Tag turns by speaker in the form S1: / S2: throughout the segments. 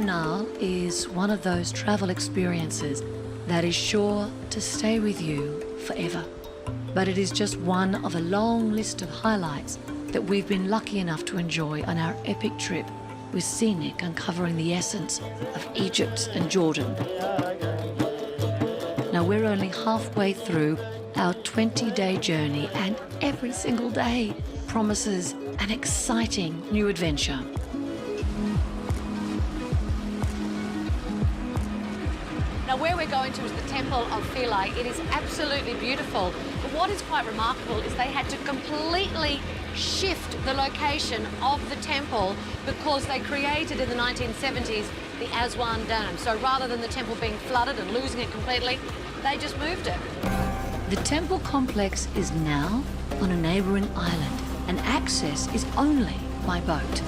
S1: Nile is one of those travel experiences that is sure to stay with you forever. But it is just one of a long list of highlights that we've been lucky enough to enjoy on our epic trip with Scenic uncovering the essence of Egypt and Jordan. Now we're only halfway through our 20-day journey, and every single day promises an exciting new adventure.
S2: Now, where we're going to is the Temple of Philae. It is absolutely beautiful. But what is quite remarkable is they had to completely shift the location of the temple because they created in the 1970s the Aswan Dam. So rather than the temple being flooded and losing it completely, they just moved it.
S1: The temple complex is now on a neighbouring island, and access is only by boat.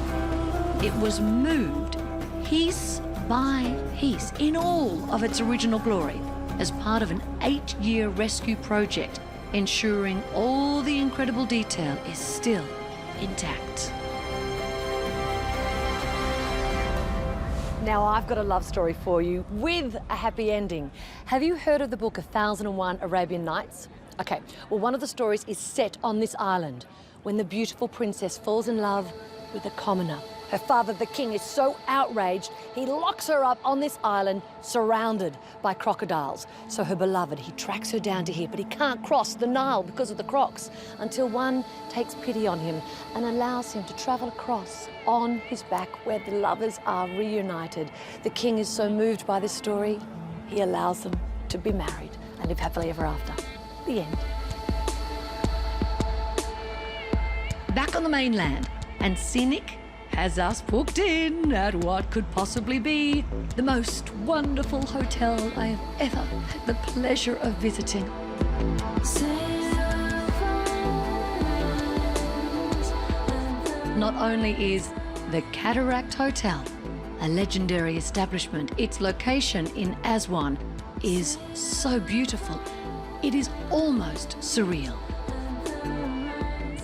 S1: It was moved piece by piece in all of its original glory as part of an 8-year rescue project, ensuring all the incredible detail is still intact.
S2: Now, I've got a love story for you with a happy ending. Have you heard of the book 1001 Arabian Nights? Okay, well, one of the stories is set on this island when the beautiful princess falls in love with a commoner. Her father, the king, is so outraged, he locks her up on this island, surrounded by crocodiles. So her beloved, he tracks her down to here, but he can't cross the Nile because of the crocs, until one takes pity on him and allows him to travel across on his back where the lovers are reunited. The king is so moved by this story, he allows them to be married and live happily ever after. The end.
S1: Back on the mainland, and Scenic has us booked in at what could possibly be the most wonderful hotel I have ever had the pleasure of visiting. Not only is the Cataract Hotel a legendary establishment, its location in Aswan is so beautiful, it is almost surreal.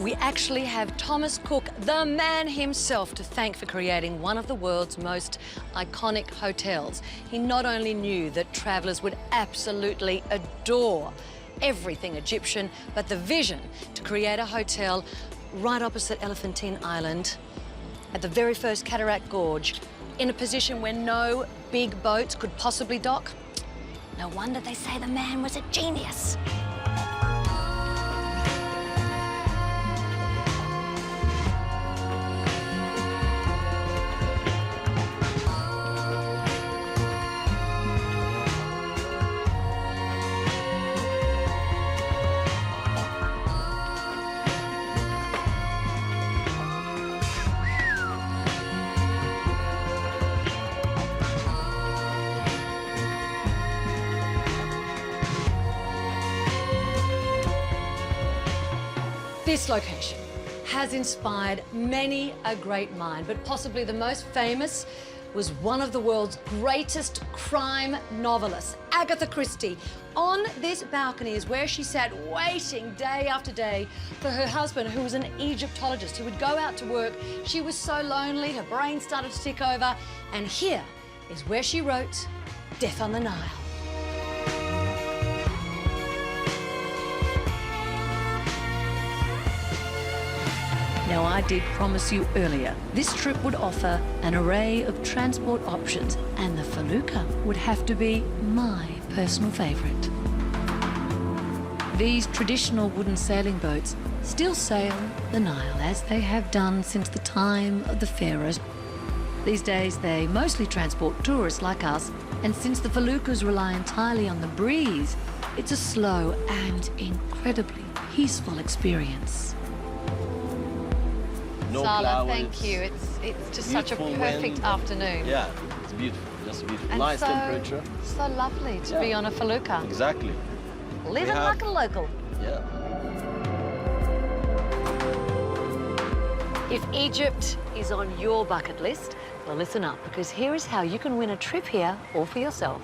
S1: We actually have Thomas Cook, the man himself, to thank for creating one of the world's most iconic hotels. He not only knew that travellers would absolutely adore everything Egyptian, but the vision to create a hotel right opposite Elephantine Island at the very first Cataract Gorge, in a position where no big boats could possibly dock. No wonder they say the man was a genius. This location has inspired many a great mind, but possibly the most famous was one of the world's greatest crime novelists, Agatha Christie. On this balcony is where she sat waiting day after day for her husband, who was an Egyptologist who would go out to work. She was so lonely, her brain started to tick over, and here is where she wrote Death on the Nile. Now, I did promise you earlier, this trip would offer an array of transport options, and the felucca would have to be my personal favourite. These traditional wooden sailing boats still sail the Nile, as they have done since the time of the pharaohs. These days, they mostly transport tourists like us, and since the feluccas rely entirely on the breeze, it's a slow and incredibly peaceful experience.
S3: No
S2: Sala,
S3: clouds.
S2: thank you. It's just such a perfect
S3: wind.
S2: afternoon.
S3: Yeah, it's beautiful. Just beautiful.
S2: And
S3: nice
S2: so,
S3: temperature.
S2: So lovely to be on a felucca.
S3: Exactly.
S2: Living like a local.
S3: Yeah.
S2: If Egypt is on your bucket list, well, listen up, because here is how you can win a trip here all for yourself.